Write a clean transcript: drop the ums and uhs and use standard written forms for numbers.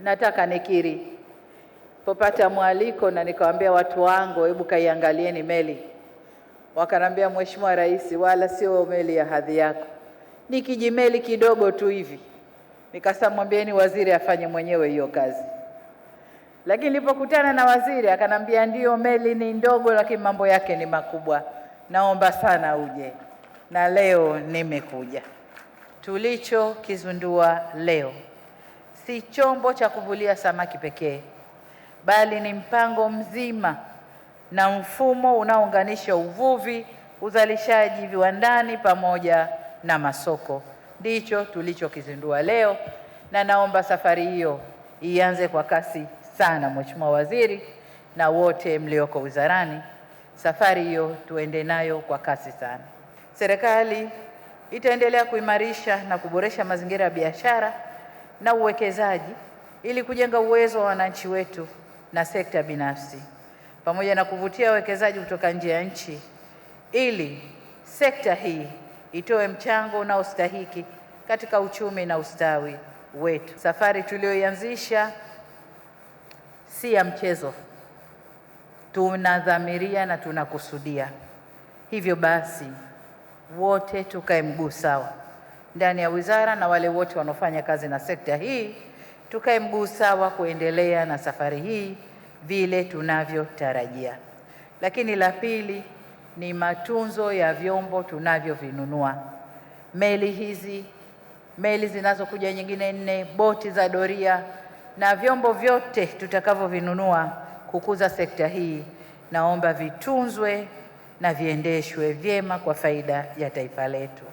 nataka nikiri, popata mwaliko na nikawaambia watu wangu, hebu kaiangalieni meli. Wakanambia, Mheshimiwa Rais, wala sio meli ya hadhi yako, ni kijimeli kidogo tu hivi. Nikasema mwambieni waziri afanye mwenyewe hiyo kazi. Lakini nilipokutana na waziri akanambia, ndio meli ni ndogo lakini mambo yake ni makubwa, naomba sana uje. Na leo nimekuja. Tulichokizundua leo si chombo cha kuvulia samaki pekee, bali ni mpango mzima na mfumo unaounganisha uvuvi, uzalishaji viwandani pamoja na masoko. Ndicho tulichokizindua leo, na naomba safari hiyo ianze kwa kasi sana, Mheshimiwa Waziri na wote mlioko wizarani. Safari hiyo tuende nayo kwa kasi sana. Serikali itaendelea kuimarisha na kuboresha mazingira ya biashara na uwekezaji ili kujenga uwezo wa wananchi wetu na sekta binafsi, pamoja na kuvutia wawekezaji kutoka nje ya nchi ili sekta hii itoe mchango unaostahiki katika uchumi na ustawi wetu. Safari tuliyoianzisha si ya mchezo. Tunadhamiria na tunakusudia. Hivyo basi wote tukae mguu sawa ndani ya wizara, na wale wote wanaofanya kazi na sekta hii tukae mguu sawa kuendelea na safari hii vile tunavyotarajia. Lakini la pili ni matunzo ya vyombo tunavyovinunua. Meli hizi, meli zinazokuja nyingine 4, boti za doria na vyombo vyote tutakavyovinunua kukuza sekta hii, naomba vitunzwe na viendeshwe vyema kwa faida ya taifa letu.